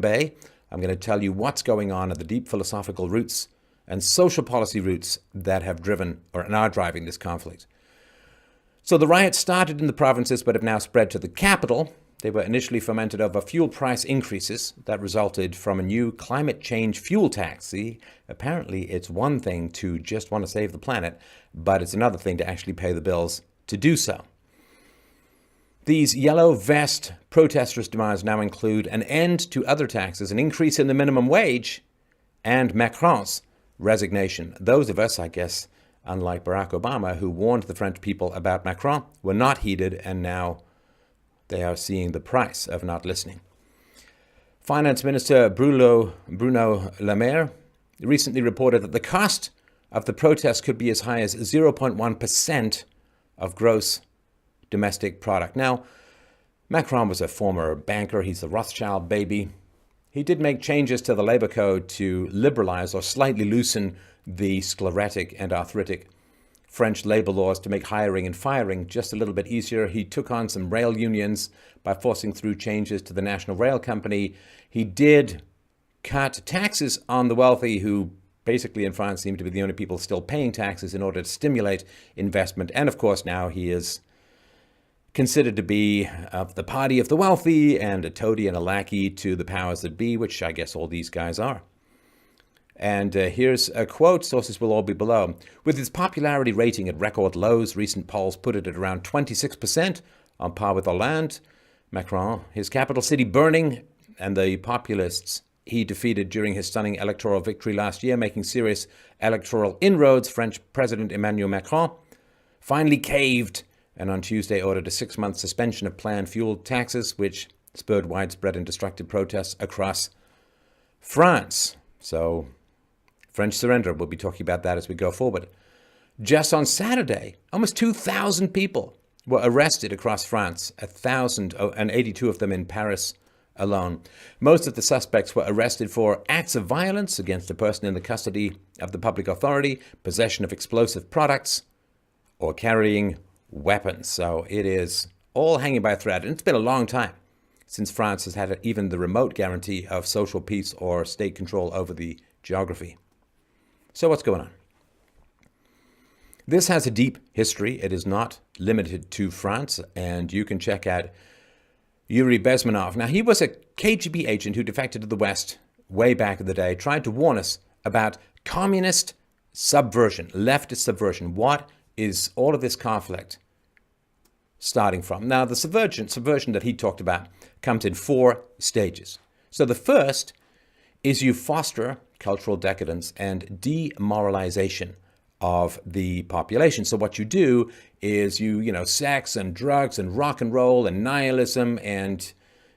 Bay. I'm going to tell you what's going on at the deep philosophical roots and social policy roots that have driven or are driving this conflict. So the riots started in the provinces but have now spread to the capital. They were initially fomented over fuel price increases that resulted from a new climate change fuel tax. See, apparently it's one thing to just want to save the planet, but it's another thing to actually pay the bills to do so. These yellow vest protesters' demands now include an end to other taxes, an increase in the minimum wage, and Macron's resignation. Those of us, I guess, unlike Barack Obama, who warned the French people about Macron, were not heeded, and now they are seeing the price of not listening. Finance Minister Bruno Le Maire recently reported that the cost of the protests could be as high as 0.1% of gross domestic product. Now, Macron was a former banker. He's the Rothschild baby. He did make changes to the labor code to liberalize or slightly loosen the sclerotic and arthritic French labor laws to make hiring and firing just a little bit easier. He took on some rail unions by forcing through changes to the National Rail Company. He did cut taxes on the wealthy, who basically in France seem to be the only people still paying taxes, in order to stimulate investment. And of course, now he is considered to be of the party of the wealthy and a toady and a lackey to the powers that be, which I guess all these guys are. And here's a quote, sources will all be below. With its popularity rating at record lows, recent polls put it at around 26%, on par with Hollande. Macron, his capital city burning, and the populists he defeated during his stunning electoral victory last year, making serious electoral inroads. French President Emmanuel Macron finally caved and on Tuesday ordered a 6-month suspension of planned fuel taxes, which spurred widespread and destructive protests across France. So, French surrender, we'll be talking about that as we go forward. Just on Saturday, almost 2,000 people were arrested across France, 1,082 of them in Paris alone. Most of the suspects were arrested for acts of violence against a person in the custody of the public authority, possession of explosive products, or carrying weapons. So it is all hanging by a thread. And it's been a long time since France has had even the remote guarantee of social peace or state control over the geography. So what's going on? This has a deep history. It is not limited to France. And you can check out Yuri Bezmenov. Now, he was a KGB agent who defected to the West way back in the day, tried to warn us about communist subversion, leftist subversion. What is all of this conflict starting from? Now, the subversion that he talked about comes in 4 stages. So the first is you foster cultural decadence and demoralization of the population. So what you do is you sex and drugs and rock and roll and nihilism, and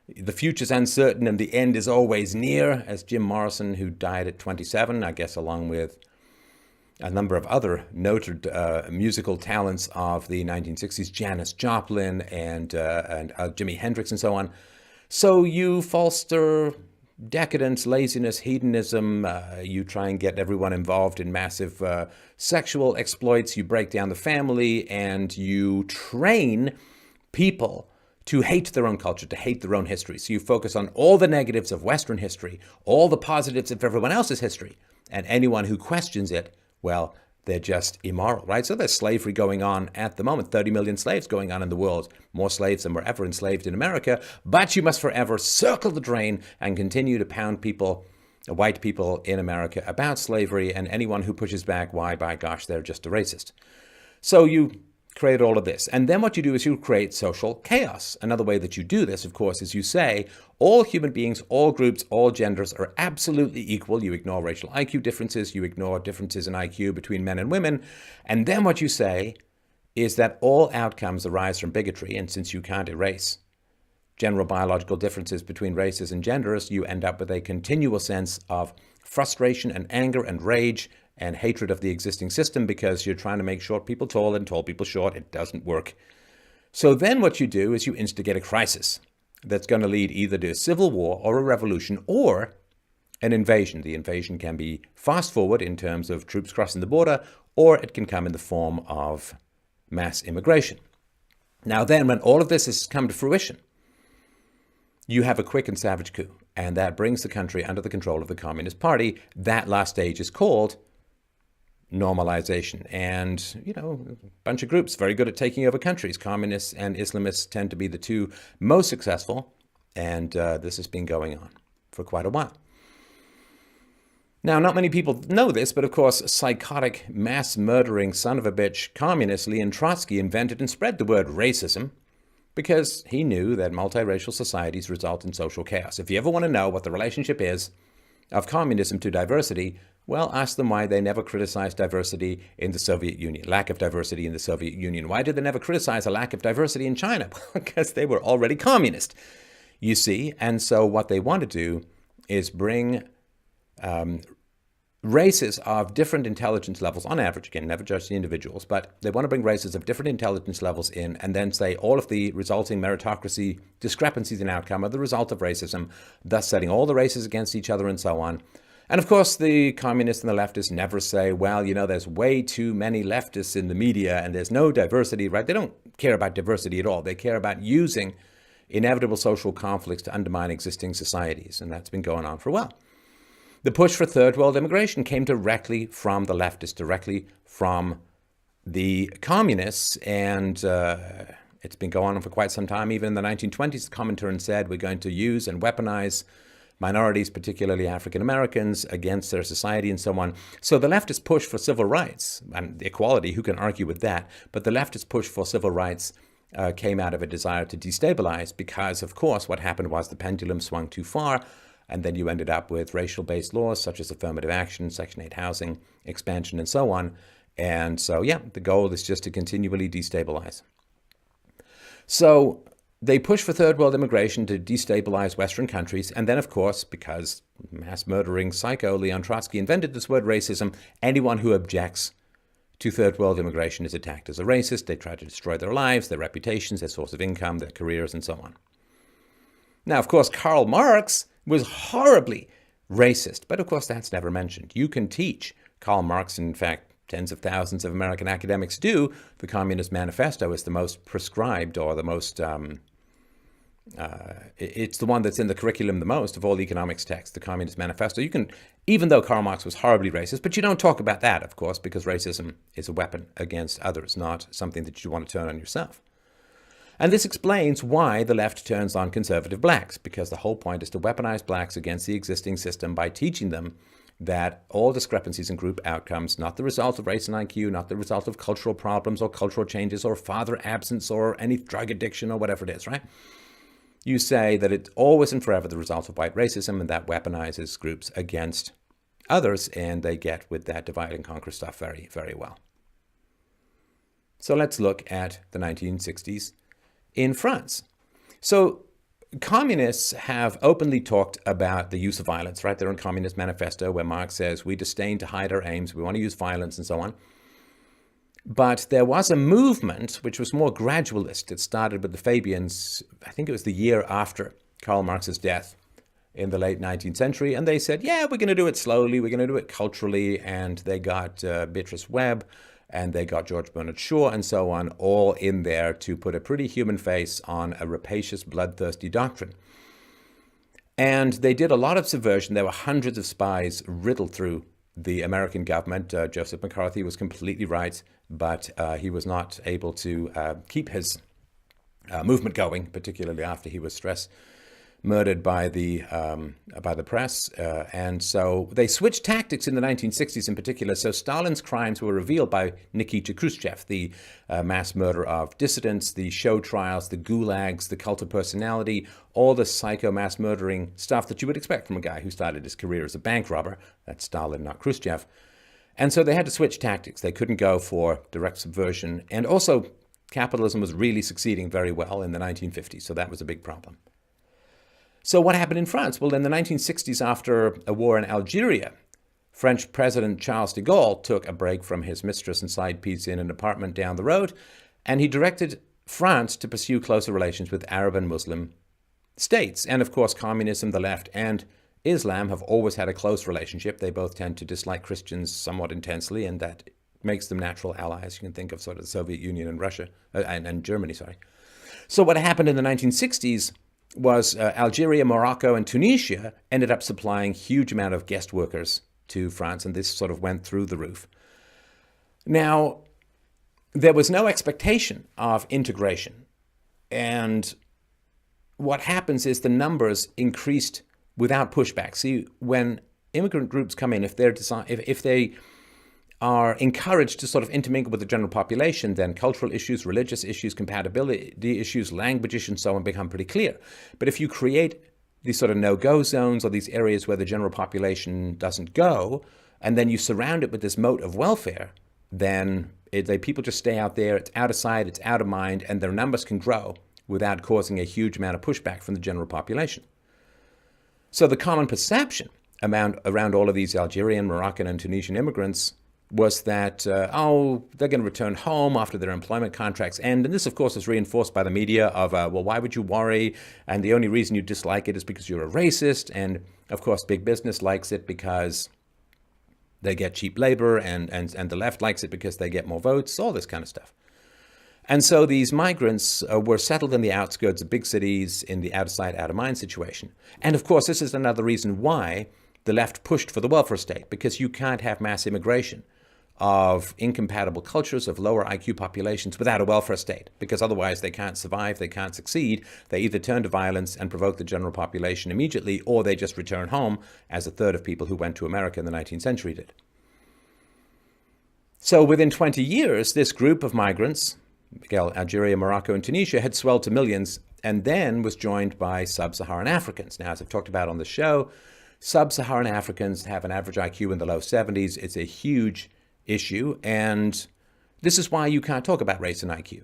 the future's uncertain and the end is always near, as Jim Morrison, who died at 27, I guess along with a number of other noted musical talents of the 1960s, Janis Joplin and Jimi Hendrix and so on. So you foster decadence, laziness, hedonism. You try and get everyone involved in massive sexual exploits. You break down the family, and you train people to hate their own culture, to hate their own history. So you focus on all the negatives of Western history, all the positives of everyone else's history, and anyone who questions it, well, they're just immoral, right? So there's slavery going on at the moment, 30 million slaves going on in the world, more slaves than were ever enslaved in America, but you must forever circle the drain and continue to pound people, white people in America, about slavery, and anyone who pushes back, why, by gosh, they're just a racist. So you create all of this. And then what you do is you create social chaos. Another way that you do this, of course, is you say all human beings, all groups, all genders are absolutely equal. You ignore racial IQ differences. You ignore differences in IQ between men and women. And then what you say is that all outcomes arise from bigotry. And since you can't erase general biological differences between races and genders, you end up with a continual sense of frustration and anger and rage and hatred of the existing system, because you're trying to make short people tall and tall people short. It doesn't work. So then what you do is you instigate a crisis that's going to lead either to a civil war or a revolution or an invasion. The invasion can be fast forward in terms of troops crossing the border, or it can come in the form of mass immigration. Now then, when all of this has come to fruition, you have a quick and savage coup. and that brings the country under the control of the Communist Party. That last stage is called normalization. And, a bunch of groups very good at taking over countries. Communists and Islamists tend to be the two most successful, and this has been going on for quite a while. Now, not many people know this, but of course, psychotic, mass-murdering son of a bitch communist Leon Trotsky invented and spread the word racism because he knew that multiracial societies result in social chaos. If you ever want to know what the relationship is of communism to diversity, well, ask them why they never criticized diversity in the Soviet Union, lack of diversity in the Soviet Union. Why did they never criticize a lack of diversity in China? Because they were already communist, you see. And so what they want to do is bring races of different intelligence levels, on average, again, never judge the individuals, but they want to bring races of different intelligence levels in and then say all of the resulting meritocracy discrepancies in outcome are the result of racism, thus setting all the races against each other and so on. And of course, the communists and the leftists never say, well, there's way too many leftists in the media and there's no diversity, right? They don't care about diversity at all. They care about using inevitable social conflicts to undermine existing societies. And that's been going on for a while. The push for third world immigration came directly from the leftists, directly from the communists, and it's been going on for quite some time. Even in the 1920s, the Comintern said we're going to use and weaponize minorities, particularly African Americans, against their society and so on. So the leftist push for civil rights and equality, who can argue with that? But the leftist push for civil rights came out of a desire to destabilize because, of course, what happened was the pendulum swung too far. And then you ended up with racial-based laws such as affirmative action, Section 8 housing, expansion, and so on. And so, the goal is just to continually destabilize. So they push for third world immigration to destabilize Western countries. And then, of course, because mass-murdering psycho Leon Trotsky invented this word racism, anyone who objects to third world immigration is attacked as a racist. They try to destroy their lives, their reputations, their source of income, their careers, and so on. Now, of course, Karl Marx was horribly racist, but of course that's never mentioned. You can teach Karl Marx, in fact, tens of thousands of American academics do. The Communist Manifesto is the most prescribed or the most, it's the one that's in the curriculum the most of all economics texts, the Communist Manifesto. You can, even though Karl Marx was horribly racist, but you don't talk about that, of course, because racism is a weapon against others, not something that you want to turn on yourself. And this explains why the left turns on conservative blacks, because the whole point is to weaponize blacks against the existing system by teaching them that all discrepancies in group outcomes, not the result of race and IQ, not the result of cultural problems or cultural changes or father absence or any drug addiction or whatever it is, right? You say that it's always and forever the result of white racism, and that weaponizes groups against others, and they get with that divide and conquer stuff very, very well. So let's look at the 1960s in France. So communists have openly talked about the use of violence, right? Their own Communist Manifesto, where Marx says we disdain to hide our aims, we want to use violence and so on. But there was a movement which was more gradualist. It started with the Fabians, I think it was the year after Karl Marx's death in the late 19th century. And they said, we're going to do it slowly, we're going to do it culturally. And they got Beatrice Webb, and they got George Bernard Shaw and so on, all in there to put a pretty human face on a rapacious, bloodthirsty doctrine. And they did a lot of subversion. There were hundreds of spies riddled through the American government. Joseph McCarthy was completely right, but he was not able to keep his movement going, particularly after he was murdered by the press. And so they switched tactics in the 1960s in particular. So Stalin's crimes were revealed by Nikita Khrushchev, the mass murder of dissidents, the show trials, the gulags, the cult of personality, all the psycho mass murdering stuff that you would expect from a guy who started his career as a bank robber. That's Stalin, not Khrushchev. And so they had to switch tactics. They couldn't go for direct subversion. And also, capitalism was really succeeding very well in the 1950s. So that was a big problem. So what happened in France? Well, in the 1960s, after a war in Algeria, French President Charles de Gaulle took a break from his mistress and side piece in an apartment down the road, and he directed France to pursue closer relations with Arab and Muslim states. And of course, communism, the left, and Islam have always had a close relationship. They both tend to dislike Christians somewhat intensely, and that makes them natural allies. You can think of sort of the Soviet Union and Russia, and Germany, sorry. So what happened in the 1960s was Algeria, Morocco, and Tunisia ended up supplying huge amount of guest workers to France, and this sort of went through the roof. Now, there was no expectation of integration, and what happens is the numbers increased without pushback. See, when immigrant groups come in, if they are encouraged to sort of intermingle with the general population, then cultural issues, religious issues, compatibility issues, language issues, and so on become pretty clear. But if you create these sort of no-go zones or these areas where the general population doesn't go, and then you surround it with this moat of welfare, then people just stay out there. It's out of sight, it's out of mind, and their numbers can grow without causing a huge amount of pushback from the general population. So the common perception around all of these Algerian, Moroccan, and Tunisian immigrants was that, they're going to return home after their employment contracts end. And this, of course, is reinforced by the media of, well, why would you worry? And the only reason you dislike it is because you're a racist. And, of course, big business likes it because they get cheap labor, and the left likes it because they get more votes, all this kind of stuff. And so these migrants were settled in the outskirts of big cities in the out-of-sight, out-of-mind situation. And, of course, this is another reason why the left pushed for the welfare state, because you can't have mass immigration of incompatible cultures, of lower IQ populations without a welfare state, because otherwise they can't survive, they can't succeed. They either turn to violence and provoke the general population immediately, or they just return home, as a third of people who went to America in the 19th century did. So within 20 years, this group of migrants, Algeria, Morocco, and Tunisia, had swelled to millions, and then was joined by sub-Saharan Africans. Now, as I've talked about on the show, sub-Saharan Africans have an average IQ in the low 70s. It's a huge issue, and this is why you can't talk about race and IQ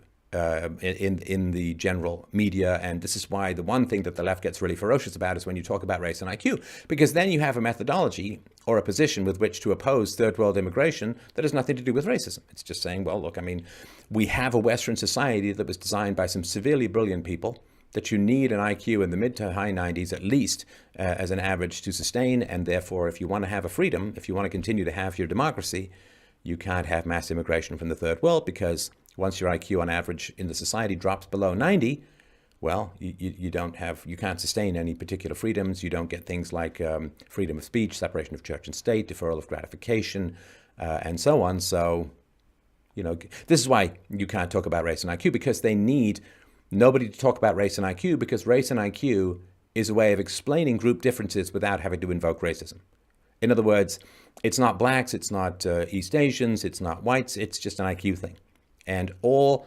in the general media, and this is why the one thing that the left gets really ferocious about is when you talk about race and IQ, because then you have a methodology or a position with which to oppose third world immigration that has nothing to do with racism. It's just saying, well, look, I mean, we have a Western society that was designed by some severely brilliant people, that you need an IQ in the mid to high 90s at least as an average to sustain, and therefore if you want to have a freedom, if you want to continue to have your democracy, you can't have mass immigration from the third world, because once your IQ on average in the society drops below 90, well, you can't sustain any particular freedoms. You don't get things like freedom of speech, separation of church and state, deferral of gratification, and so on. So, this is why you can't talk about race and IQ, because they need nobody to talk about race and IQ, because race and IQ is a way of explaining group differences without having to invoke racism. In other words, it's not blacks, it's not East Asians, it's not whites, it's just an IQ thing. And all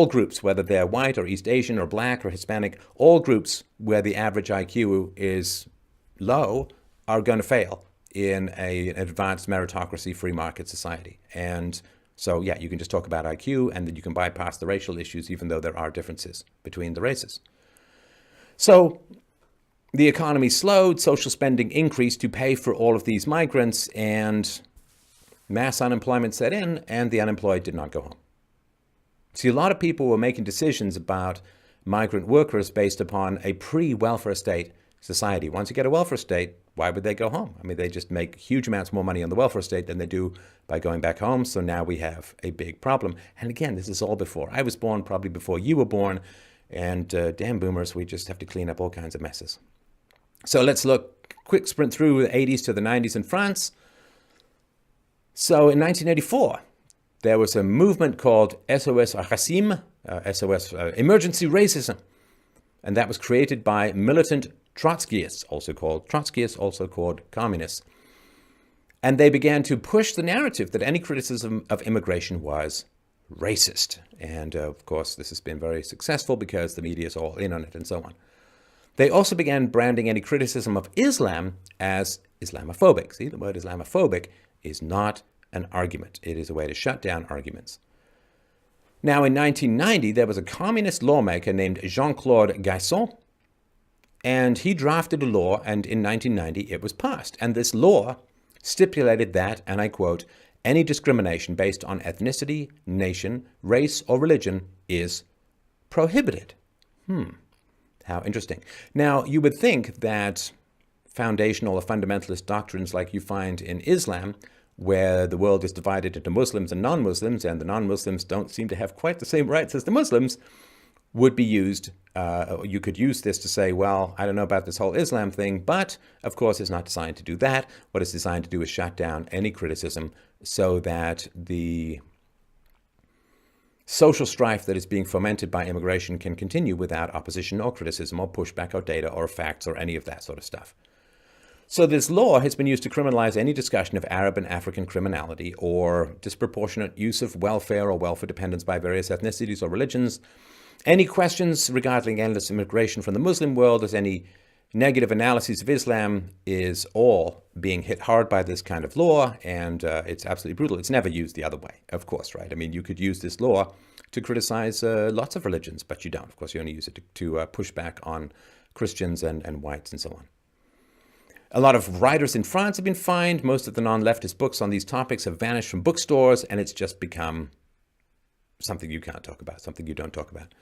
groups, whether they're white or East Asian or black or Hispanic, all groups where the average IQ is low are going to fail in an advanced meritocracy free market society. And so, yeah, you can just talk about IQ, and then you can bypass the racial issues, even though there are differences between the races. So the economy slowed, social spending increased to pay for all of these migrants, and mass unemployment set in, and the unemployed did not go home. See, a lot of people were making decisions about migrant workers based upon a pre-welfare state society. Once you get a welfare state, why would they go home? I mean, they just make huge amounts more money on the welfare state than they do by going back home. So now we have a big problem. And again, this is all before I was born, probably before you were born. And damn boomers, we just have to clean up all kinds of messes. So let's look, quick sprint through the 80s to the 90s in France. So in 1984, there was a movement called SOS Racisme, SOS Emergency Racism. And that was created by militant Trotskyists, also called communists. And they began to push the narrative that any criticism of immigration was racist. And of course, this has been very successful because the media is all in on it and so on. They also began branding any criticism of Islam as Islamophobic. See, the word Islamophobic is not an argument. It is a way to shut down arguments. Now, in 1990, there was a communist lawmaker named Jean-Claude Guesson, and he drafted a law, and in 1990, it was passed. And this law stipulated that, and I quote, any discrimination based on ethnicity, nation, race, or religion is prohibited. How interesting. Now, you would think that foundational or fundamentalist doctrines like you find in Islam, where the world is divided into Muslims and non-Muslims, and the non-Muslims don't seem to have quite the same rights as the Muslims, would be used. You could use this to say, well, I don't know about this whole Islam thing, but of course it's not designed to do that. What it's designed to do is shut down any criticism so that the social strife that is being fomented by immigration can continue without opposition or criticism or pushback or data or facts or any of that sort of stuff. So this law has been used to criminalize any discussion of Arab and African criminality or disproportionate use of welfare or welfare dependence by various ethnicities or religions. Any questions regarding endless immigration from the Muslim world, as any negative analysis of Islam, is all being hit hard by this kind of law, and it's absolutely brutal. It's never used the other way, of course, right? I mean, you could use this law to criticize lots of religions, but you don't. Of course, you only use it to push back on Christians and whites and so on. A lot of writers in France have been fined. Most of the non-leftist books on these topics have vanished from bookstores, and it's just become something you can't talk about, something you don't talk about.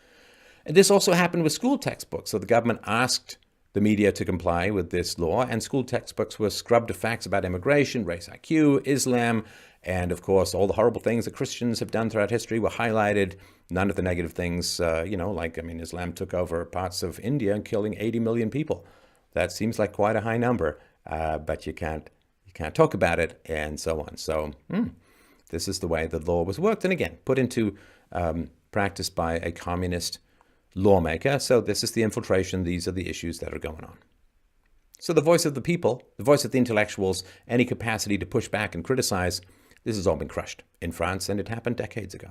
And this also happened with school textbooks. So the government asked the media to comply with this law, and school textbooks were scrubbed of facts about immigration, race IQ, Islam, and of course all the horrible things that Christians have done throughout history were highlighted. None of the negative things, Islam took over parts of India and killing 80 million people. That seems like quite a high number, but you can't talk about it, and so on. So this is the way the law was worked, and again, put into practice by a communist lawmaker. So this is the infiltration. These are the issues that are going on. So the voice of the people, the voice of the intellectuals, any capacity to push back and criticize, this has all been crushed in France, and it happened decades ago.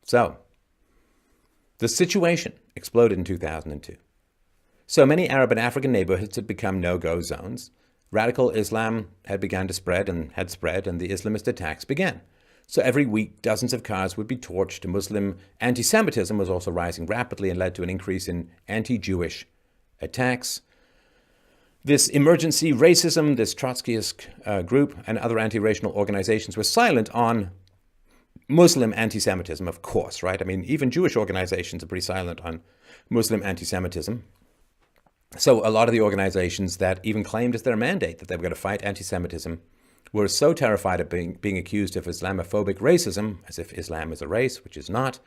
So the situation exploded in 2002. So many Arab and African neighborhoods had become no-go zones. Radical Islam had begun to spread, and the Islamist attacks began. So every week, dozens of cars would be torched. Muslim anti-Semitism was also rising rapidly and led to an increase in anti-Jewish attacks. This emergency racism, this Trotskyist group, and other anti-racial organizations were silent on Muslim anti-Semitism, of course, right? I mean, even Jewish organizations are pretty silent on Muslim anti-Semitism. So a lot of the organizations that even claimed as their mandate that they were going to fight anti-Semitism were so terrified of being accused of Islamophobic racism, as if Islam is a race, which is not.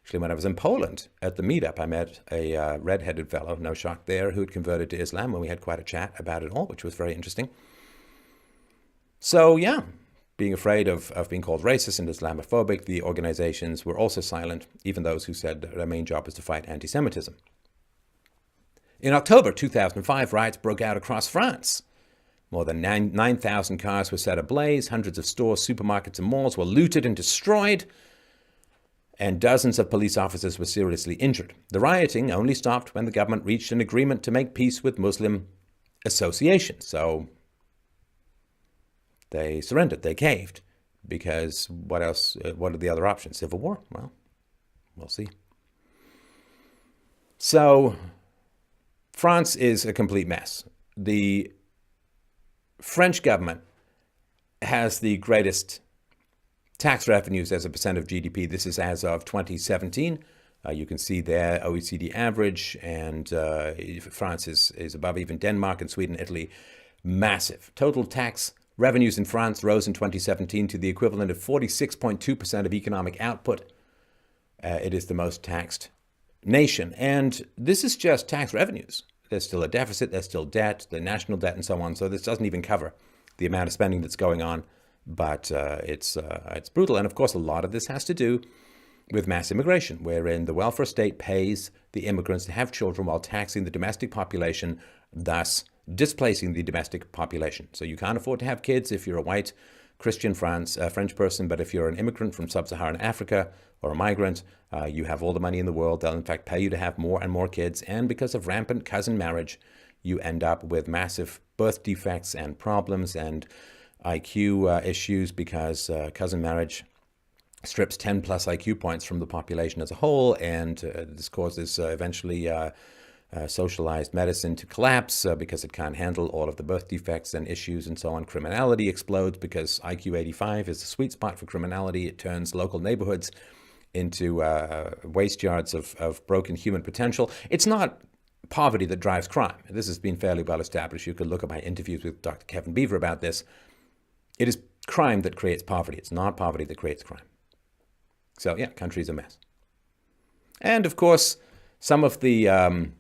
Actually, when I was in Poland at the meetup, I met a red-headed fellow, no shock there, who had converted to Islam, and we had quite a chat about it all, which was very interesting. So, yeah, being afraid of being called racist and Islamophobic, the organizations were also silent, even those who said their main job was to fight anti-Semitism. In October 2005, riots broke out across France. More than 9,000 cars were set ablaze, hundreds of stores, supermarkets, and malls were looted and destroyed, and dozens of police officers were seriously injured. The rioting only stopped when the government reached an agreement to make peace with Muslim associations. So they surrendered, they caved, because what else? What are the other options? Civil war? Well, we'll see. So France is a complete mess. The French government has the greatest tax revenues as a percent of GDP. This is as of 2017. You can see there OECD average, and France is above even Denmark and Sweden, Italy. Massive. Total tax revenues in France rose in 2017 to the equivalent of 46.2% of economic output. It is the most taxed nation. And this is just tax revenues. There's still a deficit, there's still debt, the national debt, and so on. So this doesn't even cover the amount of spending that's going on, but it's brutal. And of course, a lot of this has to do with mass immigration, wherein the welfare state pays the immigrants to have children while taxing the domestic population, thus displacing the domestic population. So you can't afford to have kids if you're a white Christian French person, but if you're an immigrant from sub-Saharan Africa or a migrant, you have all the money in the world. They'll in fact pay you to have more and more kids. And because of rampant cousin marriage, you end up with massive birth defects and problems and IQ issues, because cousin marriage strips 10 plus IQ points from the population as a whole. And this causes eventually socialized medicine to collapse because it can't handle all of the birth defects and issues and so on. Criminality explodes because IQ 85 is the sweet spot for criminality. It turns local neighborhoods into waste yards of broken human potential. It's not poverty that drives crime. This has been fairly well established. You could look at my interviews with Dr. Kevin Beaver about this. It is crime that creates poverty. It's not poverty that creates crime. So yeah, country's a mess. And of course, some of the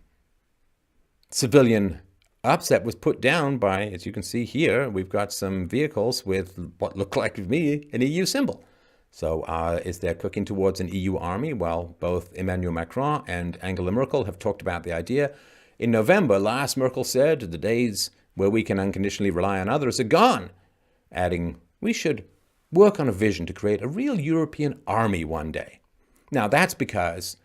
civilian upset was put down by, as you can see here, we've got some vehicles with what look like to me an EU symbol. So is there cooking towards an EU army? Well, both Emmanuel Macron and Angela Merkel have talked about the idea. In November, last Merkel said, the days where we can unconditionally rely on others are gone, adding, we should work on a vision to create a real European army one day. Now, that's because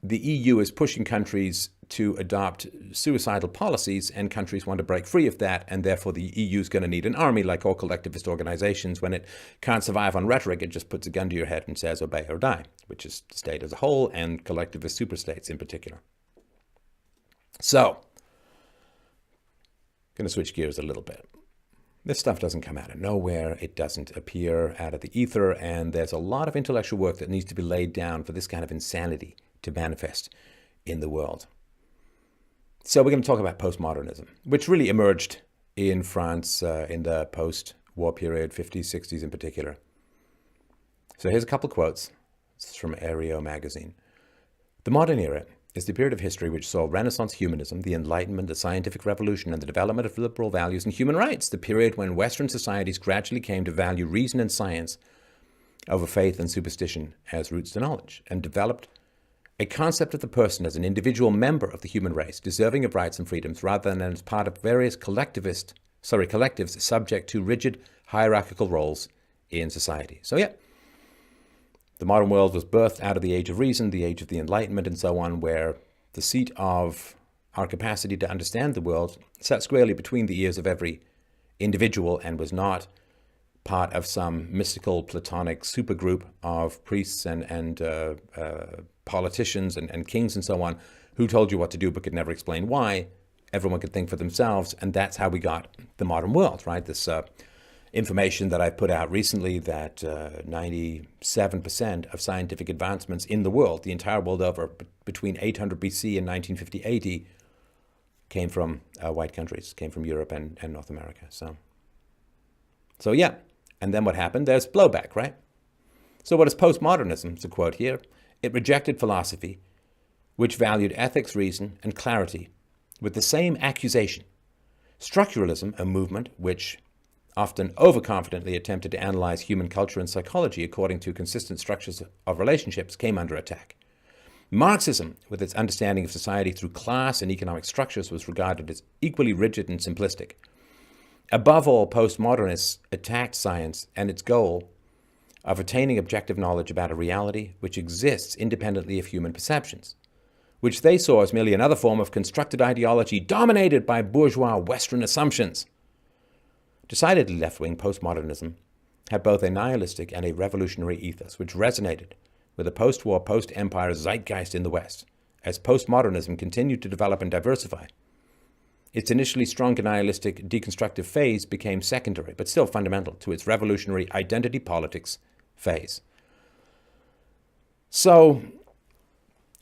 the EU is pushing countries to adopt suicidal policies, and countries want to break free of that, and therefore the EU is going to need an army, like all collectivist organizations. When it can't survive on rhetoric, it just puts a gun to your head and says obey or die, which is the state as a whole and collectivist superstates in particular. So, I'm going to switch gears a little bit. This stuff doesn't come out of nowhere. It doesn't appear out of the ether, and there's a lot of intellectual work that needs to be laid down for this kind of insanity to manifest in the world. So we're going to talk about postmodernism, which really emerged in France in the post-war period, 50s, 60s in particular. So here's a couple of quotes. This is from Aereo magazine. The modern era is the period of history which saw Renaissance humanism, the Enlightenment, the scientific revolution, and the development of liberal values and human rights, the period when Western societies gradually came to value reason and science over faith and superstition as roots to knowledge, and developed a concept of the person as an individual member of the human race, deserving of rights and freedoms, rather than as part of various collectives subject to rigid hierarchical roles in society. So yeah, the modern world was birthed out of the age of reason, the age of the Enlightenment, and so on, where the seat of our capacity to understand the world sat squarely between the ears of every individual and was not part of some mystical Platonic supergroup of priests and politicians and kings and so on who told you what to do but could never explain why. Everyone could think for themselves, and that's how we got the modern world, right? This information that I put out recently that 97% of scientific advancements in the world, the entire world over, between 800 BC and 1950 AD, came from white countries, came from Europe and North America. So yeah, and then what happened? There's blowback, right? So what is postmodernism? It's a quote here. It rejected philosophy, which valued ethics, reason, and clarity with the same accusation. Structuralism, a movement which often overconfidently attempted to analyze human culture and psychology according to consistent structures of relationships, came under attack. Marxism, with its understanding of society through class and economic structures, was regarded as equally rigid and simplistic. Above all, postmodernists attacked science and its goal of attaining objective knowledge about a reality which exists independently of human perceptions, which they saw as merely another form of constructed ideology dominated by bourgeois Western assumptions. Decidedly left-wing, postmodernism had both a nihilistic and a revolutionary ethos, which resonated with the post-war, post-empire zeitgeist in the West, as postmodernism continued to develop and diversify. Its initially strong nihilistic deconstructive phase became secondary, but still fundamental to its revolutionary identity politics phase. So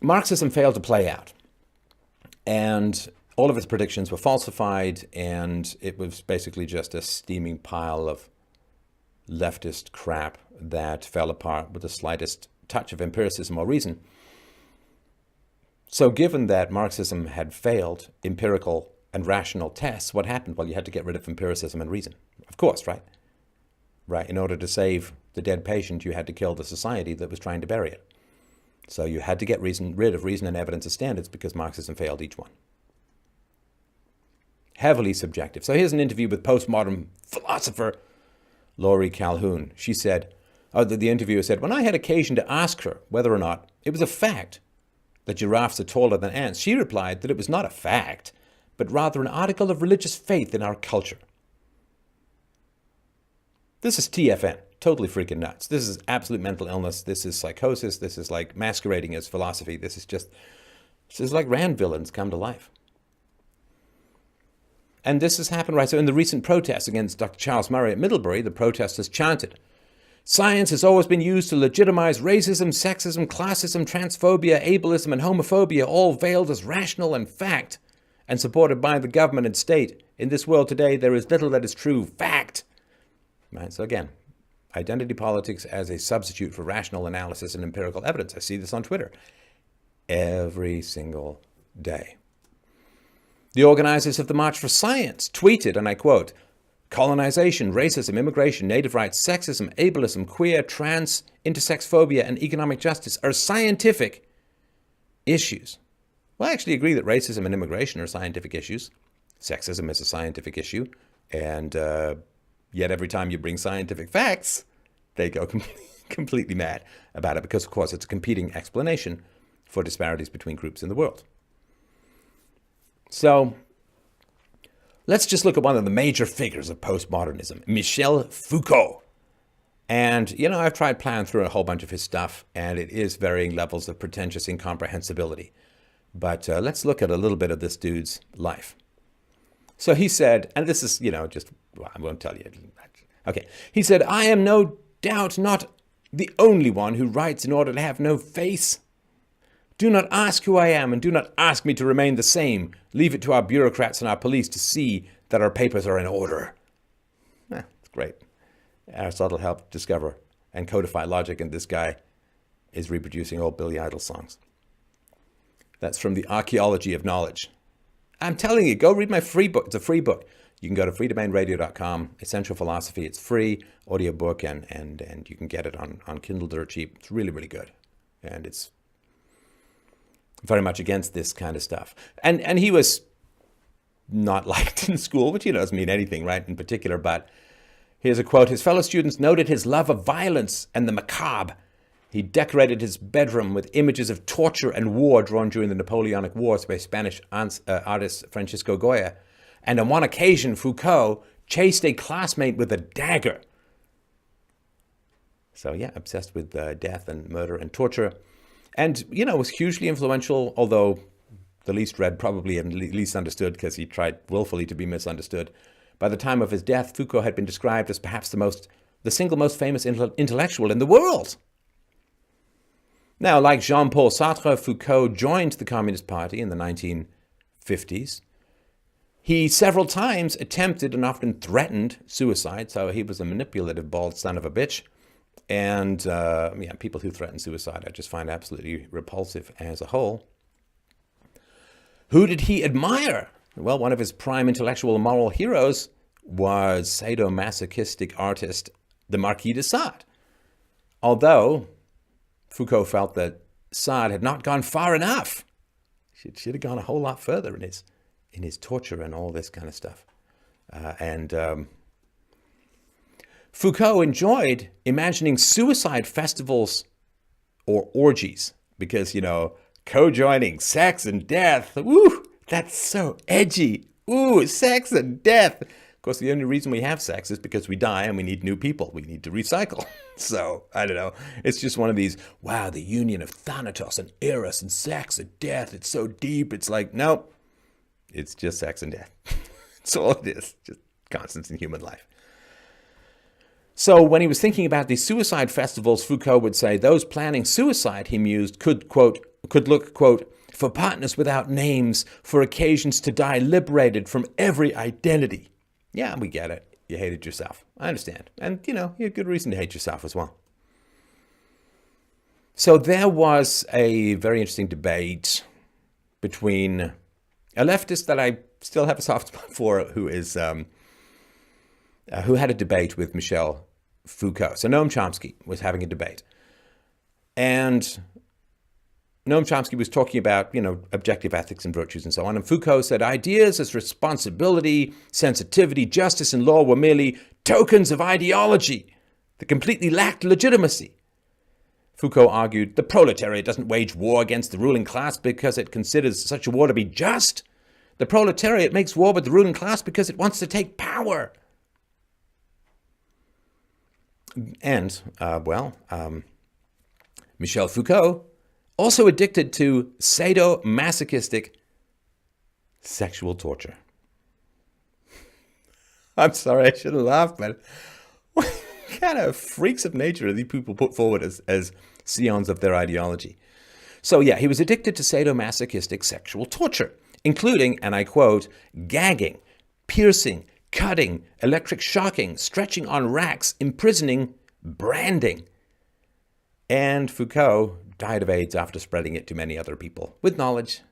Marxism failed to play out, and all of its predictions were falsified, and it was basically just a steaming pile of leftist crap that fell apart with the slightest touch of empiricism or reason. So given that Marxism had failed empirical and rational tests, what happened? Well, you had to get rid of empiricism and reason. Of course, right? Right. In order to save the dead patient, you had to kill the society that was trying to bury it. So you had to get rid of reason and evidence as standards because Marxism failed each one. Heavily subjective. So here's an interview with postmodern philosopher Laurie Calhoun. She said, the interviewer said, when I had occasion to ask her whether or not it was a fact that giraffes are taller than ants, she replied that it was not a fact, but rather an article of religious faith in our culture. This is TFN, totally freaking nuts. This is absolute mental illness. This is psychosis. This is like masquerading as philosophy. This is like Rand villains come to life. And this has happened, right? So in the recent protests against Dr. Charles Murray at Middlebury, the protesters chanted, science has always been used to legitimize racism, sexism, classism, transphobia, ableism, and homophobia, all veiled as rational and fact, and supported by the government and state. In this world today, there is little that is true. Fact. Right? So again, identity politics as a substitute for rational analysis and empirical evidence. I see this on Twitter every single day. The organizers of the March for Science tweeted, and I quote, "Colonization, racism, immigration, native rights, sexism, ableism, queer, trans, intersex phobia, and economic justice are scientific issues." Well, I actually agree that racism and immigration are scientific issues. Sexism is a scientific issue. And yet every time you bring scientific facts, they go completely mad about it because, of course, it's a competing explanation for disparities between groups in the world. So let's just look at one of the major figures of postmodernism, Michel Foucault. And, I've tried plowing through a whole bunch of his stuff, and it is varying levels of pretentious incomprehensibility. But let's look at a little bit of this dude's life. So he said, and this is, I won't tell you. Okay. He said, "I am no doubt not the only one who writes in order to have no face. Do not ask who I am, and do not ask me to remain the same. Leave it to our bureaucrats and our police to see that our papers are in order." It's great. Aristotle helped discover and codify logic, and this guy is reproducing old Billy Idol songs. That's from the Archaeology of Knowledge. I'm telling you, go read my free book. It's a free book. You can go to freedomainradio.com, Essential Philosophy. It's free, audiobook, and you can get it on Kindle dirt cheap. It's really, really good. And it's very much against this kind of stuff. And he was not liked in school, which doesn't mean anything, right, in particular. But here's a quote. "His fellow students noted his love of violence and the macabre. He decorated his bedroom with images of torture and war drawn during the Napoleonic Wars by Spanish artist Francisco Goya. And on one occasion, Foucault chased a classmate with a dagger." So yeah, obsessed with death and murder and torture. And, was hugely influential, although the least read probably and least understood because he tried willfully to be misunderstood. By the time of his death, Foucault had been described as perhaps the single most famous intellectual in the world. Now, like Jean-Paul Sartre, Foucault joined the Communist Party in the 1950s. He several times attempted and often threatened suicide, so he was a manipulative, bald son of a bitch. And people who threaten suicide I just find absolutely repulsive as a whole. Who did he admire? Well, one of his prime intellectual and moral heroes was sadomasochistic artist, the Marquis de Sade. Although Foucault felt that Sade had not gone far enough. It should have gone a whole lot further in his torture and all this kind of stuff. Foucault enjoyed imagining suicide festivals or orgies because, co-joining sex and death. Woo, that's so edgy. Ooh, sex and death. Of course, the only reason we have sex is because we die and we need new people. We need to recycle. So, I don't know. It's just one of these, wow, the union of Thanatos and Eros and sex and death. It's so deep. It's like, nope. It's just sex and death. That's all it is. Just constants in human life. So when he was thinking about these suicide festivals, Foucault would say those planning suicide, he mused, could look, quote, for partners without names, for occasions to die liberated from every identity. Yeah, we get it. You hated yourself. I understand. And, you had good reason to hate yourself as well. So there was a very interesting debate between a leftist that I still have a soft spot for, who had a debate with Michel Foucault. So Noam Chomsky was having a debate. And Noam Chomsky was talking about, objective ethics and virtues and so on. And Foucault said ideas as responsibility, sensitivity, justice, and law were merely tokens of ideology that completely lacked legitimacy. Foucault argued the proletariat doesn't wage war against the ruling class because it considers such a war to be just. The proletariat makes war with the ruling class because it wants to take power. And, Michel Foucault, also addicted to sadomasochistic sexual torture. I'm sorry, I shouldn't laugh, but what kind of freaks of nature are these people put forward as scions of their ideology? So yeah, he was addicted to sadomasochistic sexual torture, including, and I quote, gagging, piercing, cutting, electric shocking, stretching on racks, imprisoning, branding. And Foucault died of AIDS after spreading it to many other people with knowledge.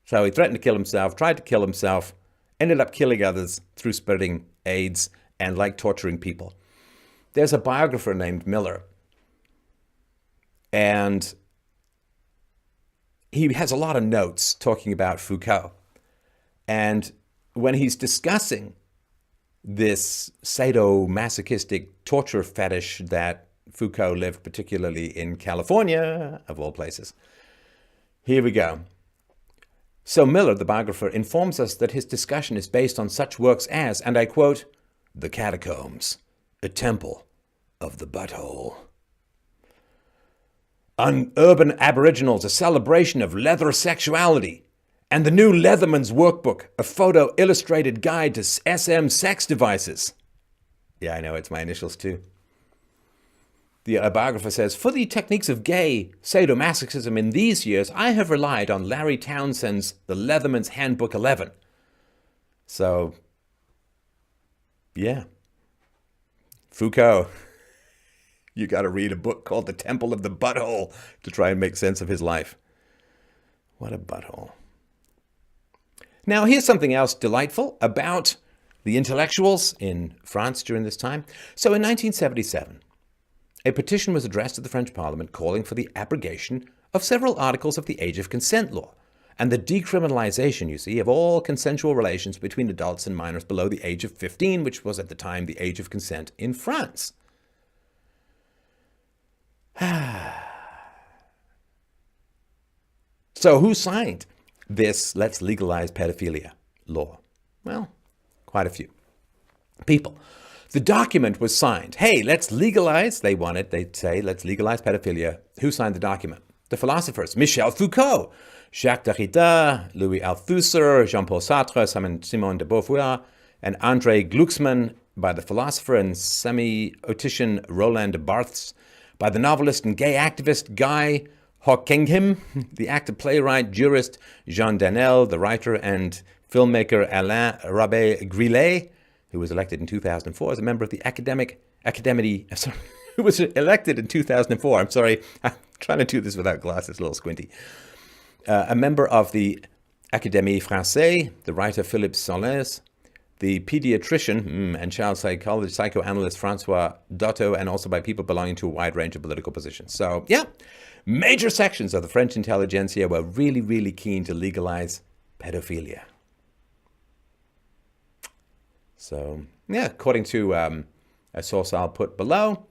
So he threatened to kill himself, tried to kill himself, ended up killing others through spreading AIDS and torturing people. There's a biographer named Miller, and he has a lot of notes talking about Foucault. And when he's discussing this sadomasochistic torture fetish that Foucault lived, particularly in California, of all places. Here we go. So Miller, the biographer, informs us that his discussion is based on such works as, and I quote, The Catacombs, a Temple of the Butthole. On Urban Aboriginals, a celebration of leather sexuality, and the new Leatherman's Workbook, a photo-illustrated guide to SM sex devices. Yeah, I know, it's my initials too. The biographer says, for the techniques of gay sadomasochism in these years, I have relied on Larry Townsend's The Leatherman's Handbook 11. So, yeah. Foucault. You got to read a book called The Temple of the Butthole to try and make sense of his life. What a butthole. Now, here's something else delightful about the intellectuals in France during this time. So in 1977, a petition was addressed to the French Parliament calling for the abrogation of several articles of the Age of Consent law and the decriminalization, you see, of all consensual relations between adults and minors below the age of 15, which was at the time the age of consent in France. So who signed this let's legalize pedophilia law? Well, quite a few people. The document was signed. Hey, let's legalize. They'd say, let's legalize pedophilia. Who signed the document? The philosophers, Michel Foucault, Jacques Derrida, Louis Althusser, Jean-Paul Sartre, Simone de Beauvoir, and André Glucksmann, by the philosopher and semi-otician Roland Barthes, by the novelist and gay activist Guy Hockenheim, the actor, playwright, jurist Jean Danel, the writer and filmmaker Alain Rabé-Grillet, who was elected in 2004 as a member of the who was elected in 2004. I'm sorry, I'm trying to do this without glasses, a little squinty. A member of the Académie Française, the writer Philippe Solers, the pediatrician and child psychoanalyst Francois Dotto, and also by people belonging to a wide range of political positions. So, yeah, major sections of the French intelligentsia were really, really keen to legalize pedophilia. So, yeah, according to a source I'll put below,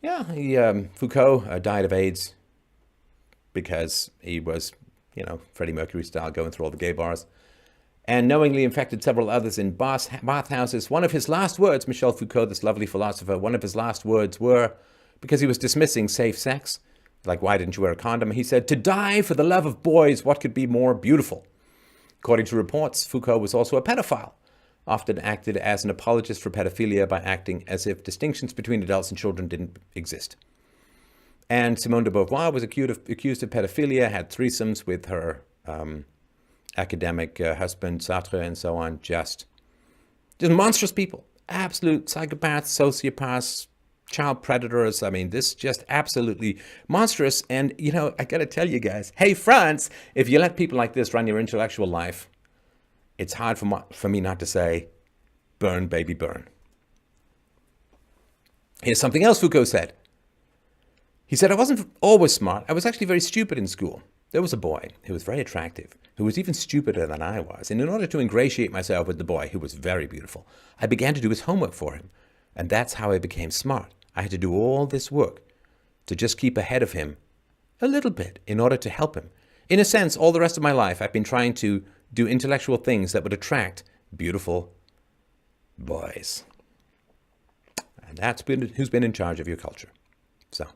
yeah, Foucault died of AIDS because he was, Freddie Mercury style, going through all the gay bars, and knowingly infected several others in bathhouses. One of his last words, Michel Foucault, this lovely philosopher, one of his last words were, because he was dismissing safe sex, like, why didn't you wear a condom? He said, to die for the love of boys, what could be more beautiful? According to reports, Foucault was also a pedophile, often acted as an apologist for pedophilia by acting as if distinctions between adults and children didn't exist. And Simone de Beauvoir was accused of pedophilia, had threesomes with her academic husband, Sartre, and so on. Just monstrous people. Absolute psychopaths, sociopaths, child predators. I mean, this just absolutely monstrous. And, I got to tell you guys, hey, France, if you let people like this run your intellectual life, it's hard for me not to say, burn, baby, burn. Here's something else Foucault said. He said, I wasn't always smart. I was actually very stupid in school. There was a boy who was very attractive, who was even stupider than I was. And in order to ingratiate myself with the boy, who was very beautiful, I began to do his homework for him. And that's how I became smart. I had to do all this work to just keep ahead of him a little bit in order to help him. In a sense, all the rest of my life, I've been trying to do intellectual things that would attract beautiful boys. And that's who's been in charge of your culture. So,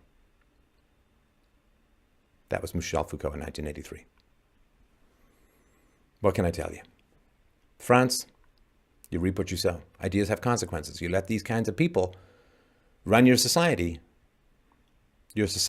that was Michel Foucault in 1983. What can I tell you? France, you reap what you sow. Ideas have consequences. You let these kinds of people run your society. Your society